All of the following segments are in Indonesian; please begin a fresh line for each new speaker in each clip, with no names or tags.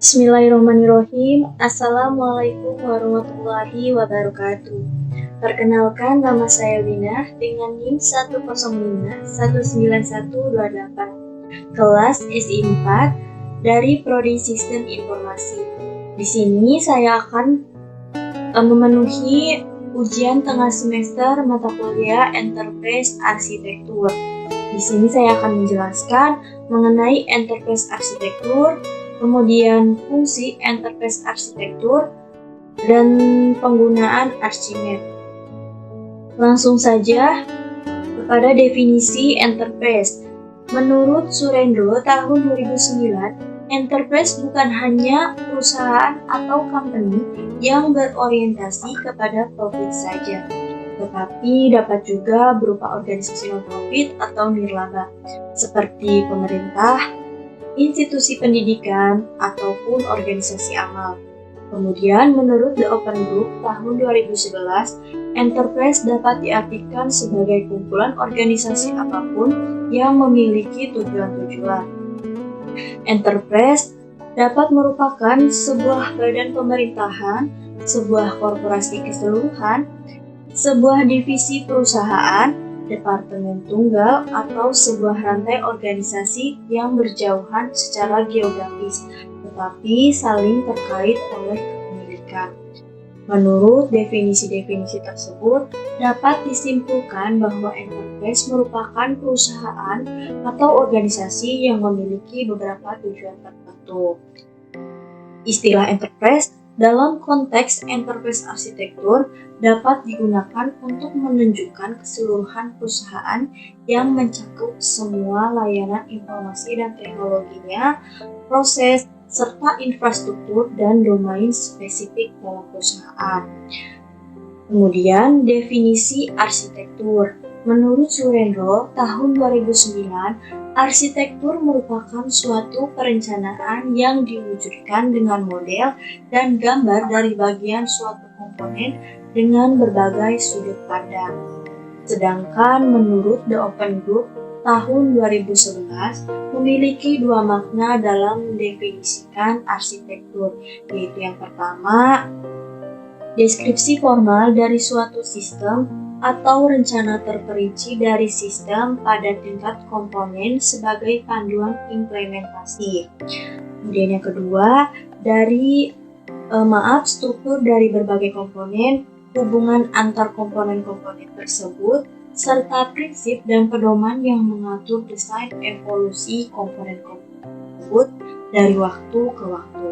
Bismillahirrahmanirrahim. Assalamualaikum warahmatullahi wabarakatuh. Perkenalkan, nama saya Wina dengan NIM 105-19128, kelas SI 4 dari Prodi Sistem Informasi. Di sini saya akan memenuhi ujian tengah semester mata kuliah Enterprise Arsitektur. Di sini saya akan menjelaskan mengenai Enterprise Arsitektur, kemudian fungsi Enterprise Arsitektur, dan penggunaan Archimedes. Langsung saja kepada definisi Enterprise. Menurut Surendro tahun 2009, Enterprise bukan hanya perusahaan atau company yang berorientasi kepada profit saja, tetapi dapat juga berupa organisasi non-profit atau nirlaba, seperti pemerintah, institusi pendidikan, ataupun organisasi amal. Kemudian, menurut The Open Group tahun 2011, Enterprise dapat diartikan sebagai kumpulan organisasi apapun yang memiliki tujuan-tujuan. Enterprise dapat merupakan sebuah badan pemerintahan, sebuah korporasi keseluruhan, sebuah divisi perusahaan, departemen tunggal, atau sebuah rantai organisasi yang berjauhan secara geografis, tetapi saling terkait oleh kepemilikan. Menurut definisi-definisi tersebut, dapat disimpulkan bahwa enterprise merupakan perusahaan atau organisasi yang memiliki beberapa tujuan tertentu. Istilah enterprise dalam konteks enterprise arsitektur dapat digunakan untuk menunjukkan keseluruhan perusahaan yang mencakup semua layanan informasi dan teknologinya, proses, serta infrastruktur dan domain spesifik dalam perusahaan. Kemudian, definisi arsitektur. Menurut Surendro tahun 2009, arsitektur merupakan suatu perencanaan yang diwujudkan dengan model dan gambar dari bagian suatu komponen dengan berbagai sudut pandang. Sedangkan menurut The Open Group tahun 2011 memiliki dua makna dalam mendefinisikan arsitektur, yaitu yang pertama, deskripsi formal dari suatu sistem atau rencana terperinci dari sistem pada tingkat komponen sebagai panduan implementasi. Kemudian yang kedua, struktur dari berbagai komponen, hubungan antar komponen-komponen tersebut, serta prinsip dan pedoman yang mengatur desain evolusi komponen-komponen tersebut dari waktu ke waktu.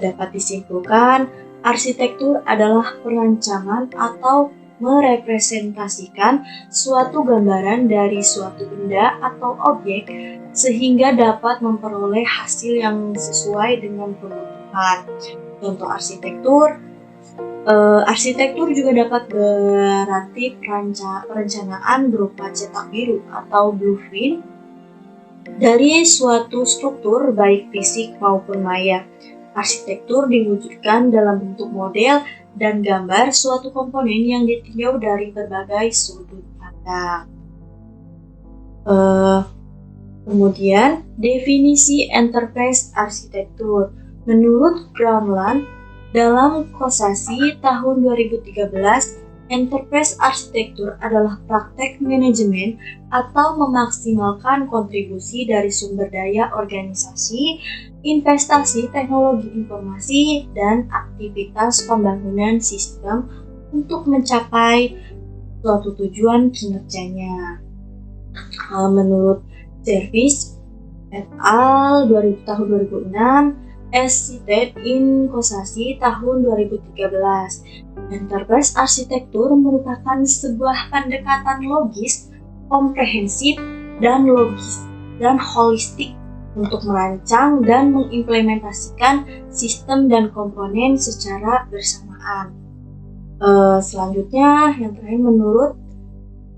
Dapat disimpulkan, arsitektur adalah perancangan atau merepresentasikan suatu gambaran dari suatu benda atau objek sehingga dapat memperoleh hasil yang sesuai dengan kebutuhan. Contoh arsitektur juga dapat berarti perencanaan berupa cetak biru atau blueprint dari suatu struktur baik fisik maupun maya. Arsitektur diwujudkan dalam bentuk model dan gambar suatu komponen yang ditinjau dari berbagai sudut pandang. Kemudian, definisi enterprise arsitektur. Menurut Brownland, dalam Kosasi tahun 2013, enterprise arsitektur adalah praktek manajemen atau memaksimalkan kontribusi dari sumber daya organisasi, investasi teknologi informasi, dan aktivitas pembangunan sistem untuk mencapai suatu tujuan kinerjanya. Menurut Service et al. tahun 2006, as cited in Kosasi tahun 2013, enterprise arsitektur merupakan sebuah pendekatan logis, komprehensif, dan holistik untuk merancang dan mengimplementasikan sistem dan komponen secara bersamaan. Selanjutnya, yang terakhir menurut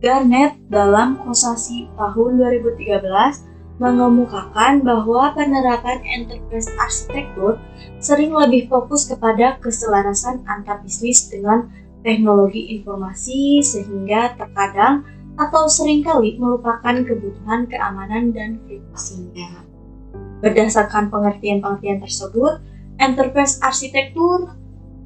Garnett dalam Kosasi tahun 2013 mengemukakan bahwa penerapan enterprise arsitektur sering lebih fokus kepada keselarasan antar bisnis dengan teknologi informasi sehingga terkadang atau seringkali melupakan kebutuhan keamanan dan privasinya. Berdasarkan pengertian-pengertian tersebut, enterprise arsitektur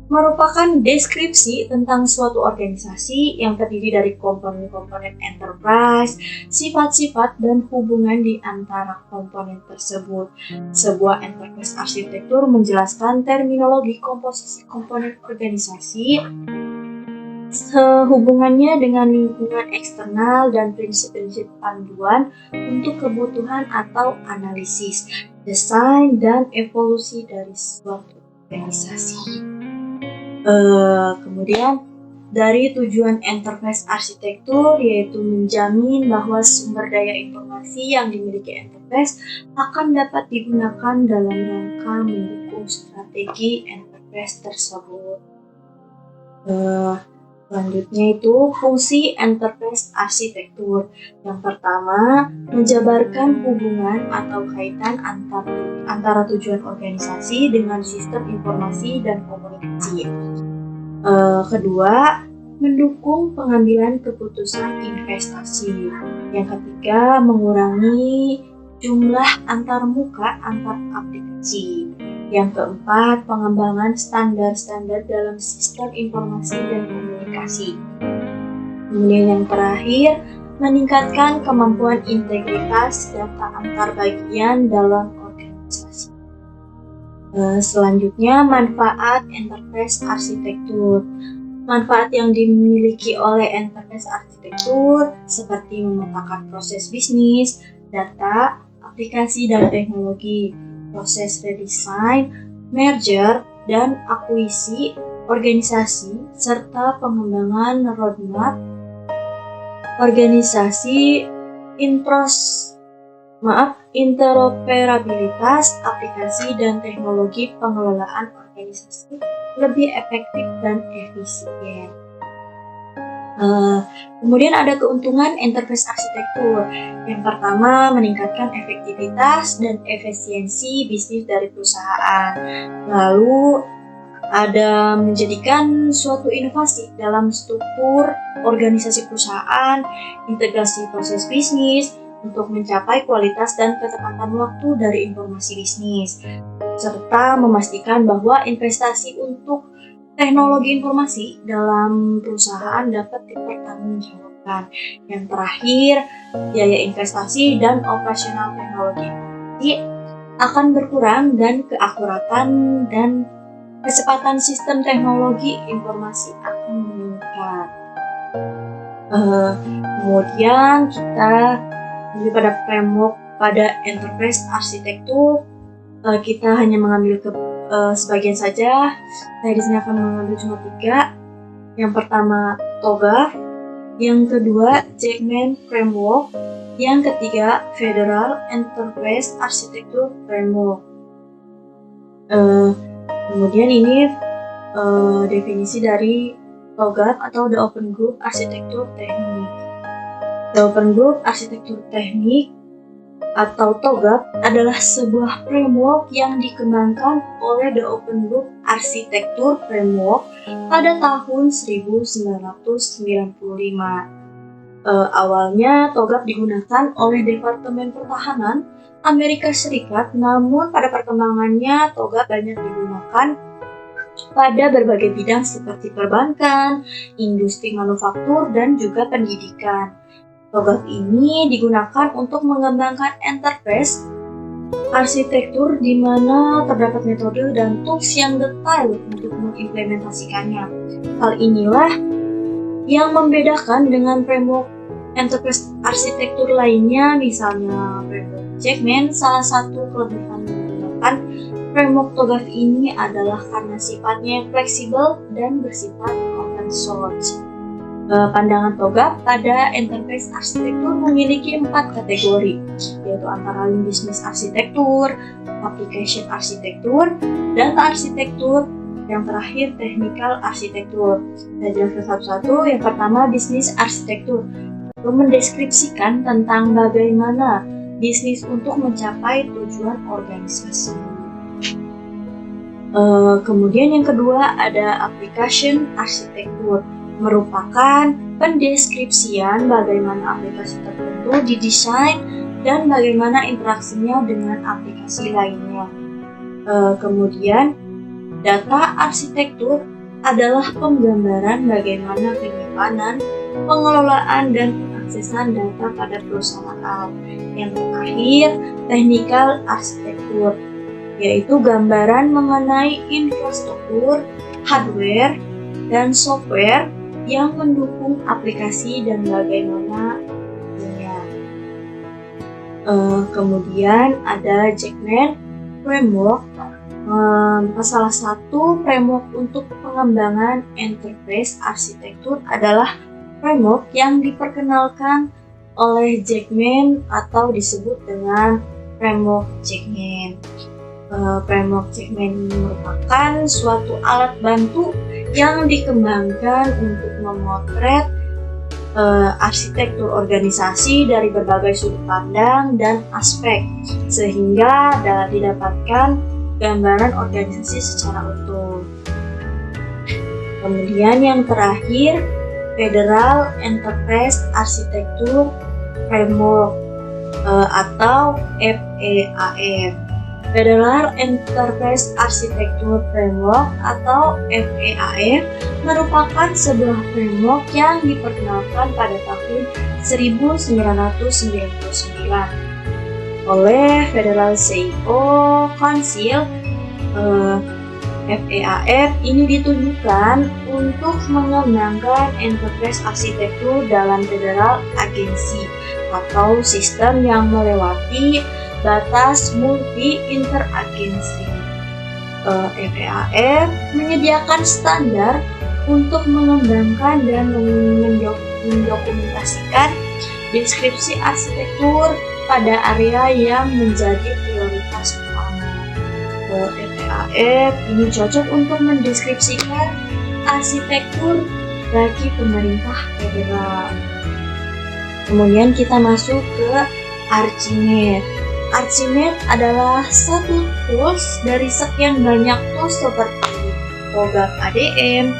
merupakan deskripsi tentang suatu organisasi yang terdiri dari komponen-komponen enterprise, sifat-sifat, dan hubungan di antara komponen tersebut. Sebuah enterprise arsitektur menjelaskan terminologi komposisi komponen organisasi, sehubungannya dengan lingkungan eksternal dan prinsip-prinsip panduan untuk kebutuhan atau analisis, desain, dan evolusi dari suatu organisasi. Kemudian dari tujuan enterprise arsitektur yaitu menjamin bahwa sumber daya informasi yang dimiliki enterprise akan dapat digunakan dalam rangka mendukung strategi enterprise tersebut. Selanjutnya itu fungsi enterprise arsitektur. Yang pertama, menjabarkan hubungan atau kaitan antara tujuan organisasi dengan sistem informasi dan komunikasi. Kedua, mendukung pengambilan keputusan investasi. Yang ketiga, mengurangi jumlah antarmuka antar aplikasi. Yang keempat, pengembangan standar-standar dalam sistem informasi dan komunikasi. Kemudian yang terakhir, meningkatkan kemampuan integritas data antar bagian dalam organisasi. Selanjutnya, manfaat enterprise arsitektur. Manfaat yang dimiliki oleh enterprise arsitektur seperti memetakan proses bisnis, data, aplikasi dan teknologi, proses redesign, merger, dan akuisisi organisasi, serta pengembangan roadmap organisasi, interoperabilitas aplikasi dan teknologi pengelolaan organisasi lebih efektif dan efisien. Kemudian ada keuntungan enterprise arsitektur. Yang pertama, meningkatkan efektivitas dan efisiensi bisnis dari perusahaan. Lalu ada menjadikan suatu inovasi dalam struktur organisasi perusahaan, integrasi proses bisnis untuk mencapai kualitas dan ketepatan waktu dari informasi bisnis, serta memastikan bahwa investasi untuk teknologi informasi dalam perusahaan dapat dipertanggungjawabkan. Yang terakhir, biaya investasi dan operasional teknologi informasi akan berkurang dan keakuratan dan kecepatan sistem teknologi informasi akan meningkat. Kemudian kita pada framework pada enterprise arsitektur, kita hanya mengambil sebagian saja. Saya di sini akan mengambil cuma 3. Yang pertama TOGAF, yang kedua Jackman Framework, yang ketiga Federal Enterprise Architecture Framework. Kemudian ini definisi dari TOGAF atau The Open Group Architecture Technique. The Open Group Architecture Technique atau TOGAF adalah sebuah framework yang dikembangkan oleh The Open Group Architecture Framework pada tahun 1995. Awalnya TOGAF digunakan oleh Departemen Pertahanan Amerika Serikat, namun pada perkembangannya TOGAF banyak digunakan pada berbagai bidang seperti perbankan, industri manufaktur, dan juga pendidikan. TOGAF ini digunakan untuk mengembangkan enterprise arsitektur di mana terdapat metode dan tools yang detail untuk mengimplementasikannya. Hal inilah yang membedakan dengan framework enterprise arsitektur lainnya, misalnya framework Jackman. Salah satu kelebihan menggunakan framework TOGAF ini adalah karena sifatnya yang fleksibel dan bersifat open source. Pandangan TOGAF pada enterprise arsitektur memiliki 4 kategori, yaitu antara lain business arsitektur, application arsitektur, data arsitektur, yang terakhir technical arsitektur. Saya jelaskan satu-satu. Yang pertama, business arsitektur, itu mendeskripsikan tentang bagaimana bisnis untuk mencapai tujuan organisasi. Kemudian yang kedua ada application arsitektur, merupakan pendeskripsian bagaimana aplikasi tertentu didesain dan bagaimana interaksinya dengan aplikasi lainnya. Kemudian, data arsitektur adalah penggambaran bagaimana penyimpanan, pengelolaan, dan pengaksesan data pada perusahaan. Yang terakhir, technical arsitektur, yaitu gambaran mengenai infrastruktur, hardware, dan software yang mendukung aplikasi dan bagaimana punya. Kemudian ada Jackman Framework, salah satu framework untuk pengembangan enterprise arsitektur adalah framework yang diperkenalkan oleh Jackman atau disebut dengan framework Jackman. Framework Jackman merupakan suatu alat bantu yang dikembangkan untuk memotret arsitektur organisasi dari berbagai sudut pandang dan aspek, sehingga dapat didapatkan gambaran organisasi secara utuh. Kemudian yang terakhir, Federal Enterprise Architecture Framework atau FEAF. Federal Enterprise Architecture Framework atau FEAF merupakan sebuah framework yang diperkenalkan pada tahun 1999 oleh Federal CEO Council. FEAF ini ditujukan untuk mengembangkan enterprise arsitektur dalam federal agensi atau sistem yang melewati batas multi interagensi. FEAF menyediakan standar untuk mengembangkan dan mendokumentasikan deskripsi arsitektur pada area yang menjadi prioritas utama. FEAF ini cocok untuk mendeskripsikan arsitektur bagi pemerintah federal. Kemudian kita masuk ke Archimedes. Archimedes adalah satu tools dari sekian banyak tools seperti TOGAF ADM,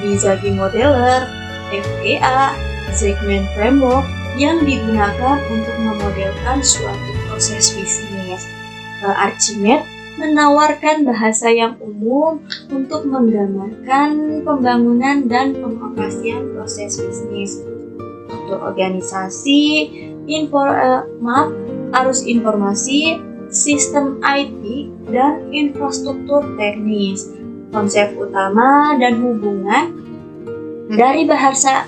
Dizagi Modeler, FEA, Segment Framework yang digunakan untuk memodelkan suatu proses bisnis. Archimedes menawarkan bahasa yang umum untuk menggambarkan pembangunan dan pengoperasian proses bisnis untuk organisasi, arus informasi, sistem IT, dan infrastruktur teknis. Konsep utama dan hubungan dari bahasa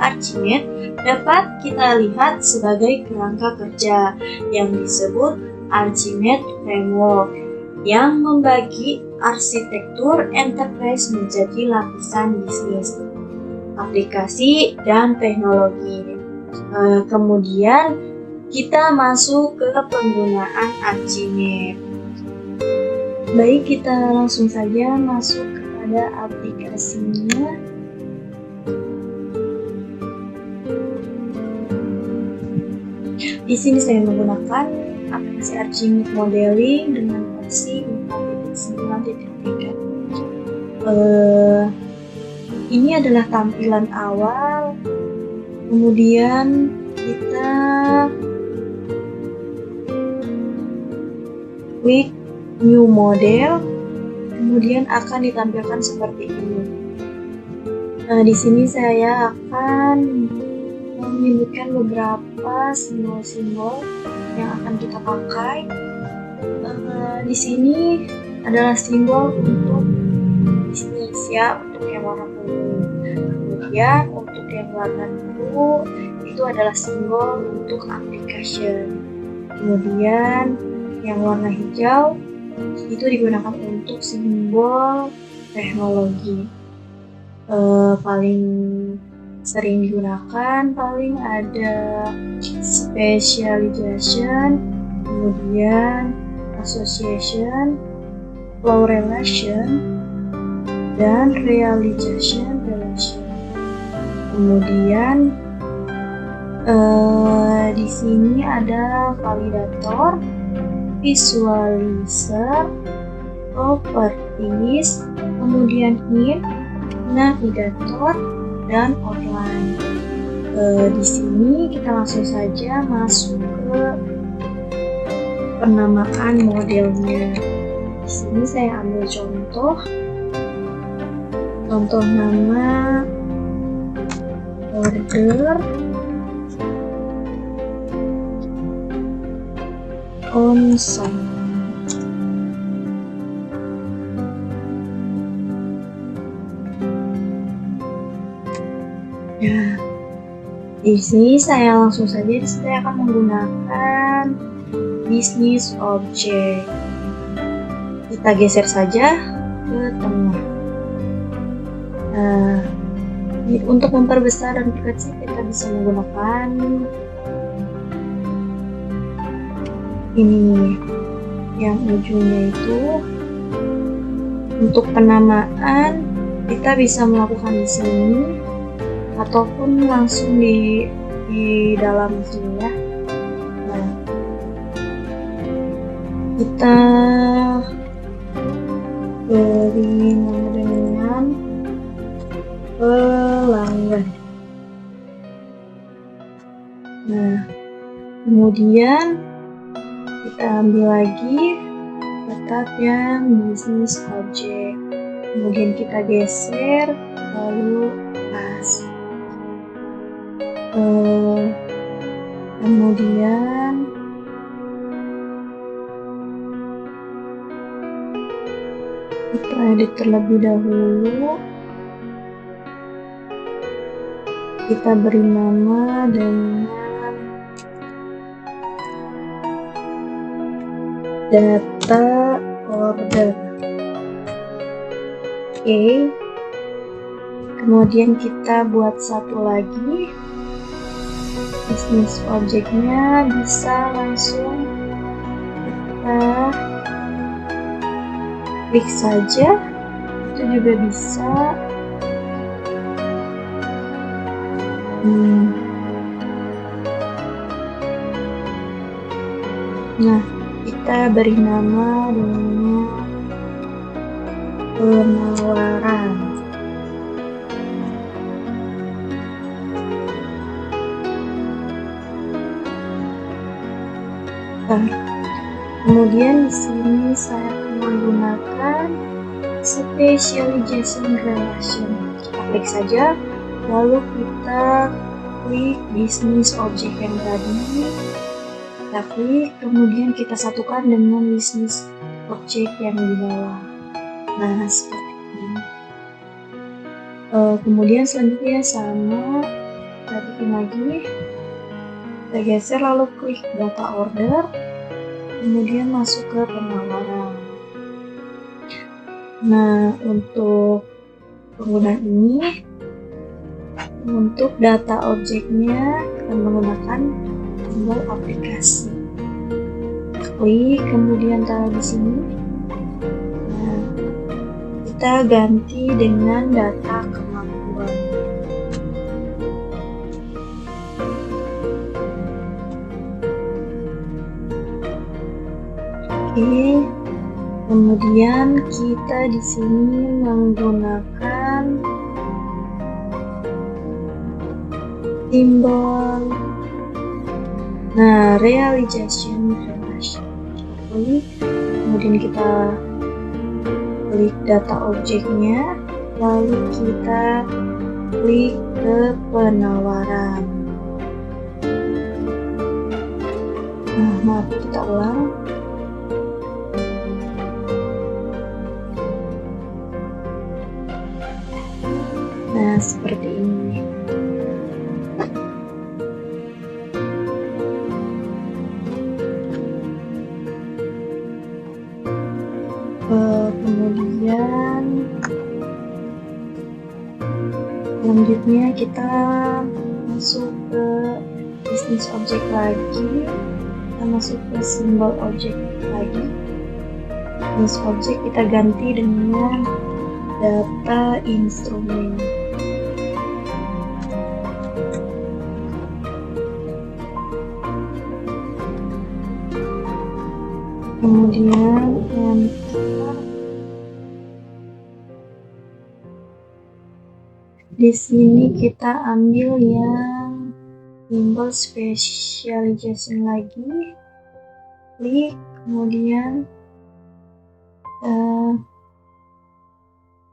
Archimedes dapat kita lihat sebagai kerangka kerja yang disebut Archimedes Framework yang membagi arsitektur enterprise menjadi lapisan bisnis, aplikasi, dan teknologi. Kemudian kita masuk ke penggunaan Archimedes. Baik, kita langsung saja masuk kepada aplikasinya. Di sini saya menggunakan aplikasi Archimedes Modeling dengan versi 4.9.3. Ini adalah tampilan awal. Kemudian kita klik New Model, kemudian akan ditampilkan seperti ini. Nah, di sini saya akan menyebutkan beberapa simbol-simbol yang akan kita pakai. Di sini adalah simbol untuk bisnis ya, untuk yang warna kuning. Kemudian untuk yang warna biru itu adalah simbol untuk application. Kemudian yang warna hijau itu digunakan untuk simbol teknologi. Paling sering digunakan paling ada specialization, kemudian association, flow relation, dan realization relation. Kemudian di sini ada validator, visualizer, properties, kemudian hint, navigator, dan outline. Di sini kita langsung saja masuk ke penamaan modelnya. Di sini saya ambil contoh nama order on site. Ya, di sini saya langsung saja saya akan menggunakan business object. Kita geser saja ke tengah. Nah, untuk memperbesar dan perkecil kita bisa menggunakan ini yang ujungnya itu. Untuk penamaan kita bisa melakukan di sini ataupun langsung di dalam sini ya. Nah, kita beri nama dengan pelanggan. Nah, kemudian kita ambil lagi tetap yang business object, kemudian kita geser lalu pas. Kemudian kita edit terlebih dahulu, kita beri nama dengan data order. Oke. Kemudian kita buat satu lagi business object-nya, bisa langsung kita klik saja, itu juga bisa. Nah, kita beri nama dengan penawaran. Kemudian di sini saya akan menggunakan specialization relation. Kita klik saja, lalu kita klik business object yang tadi. Kita klik, kemudian kita satukan dengan business object yang di bawah. Nah, seperti ini. Kemudian selanjutnya sama, kita bikin lagi. Kita geser lalu klik data order, kemudian masuk ke penawaran. Nah, untuk penggunaan ini, untuk data objeknya kita menggunakan simbol aplikasi. Klik, kemudian taruh di sini. Nah, kita ganti dengan data kemampuan. Oke, kemudian kita di sini menggunakan simbol, nah, realization relation. Kemudian kita klik data objeknya, lalu kita klik ke penawaran. Nah, mari kita ulang. Nah, seperti ini. Kemudian selanjutnya kita masuk ke business object lagi, kita masuk ke simbol object lagi. Business object kita ganti dengan data instrumen. Kemudian di sini kita ambil yang bimbel specialization lagi, klik, kemudian eh,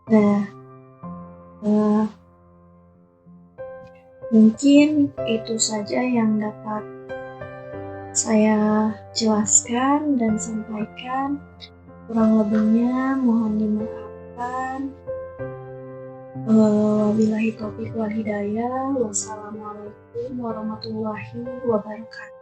nah mungkin itu saja yang dapat saya jelaskan dan sampaikan. Kurang lebihnya mohon dimaafkan. Wabillahi taufiq wal hidayah. Wassalamualaikum warahmatullahi wabarakatuh.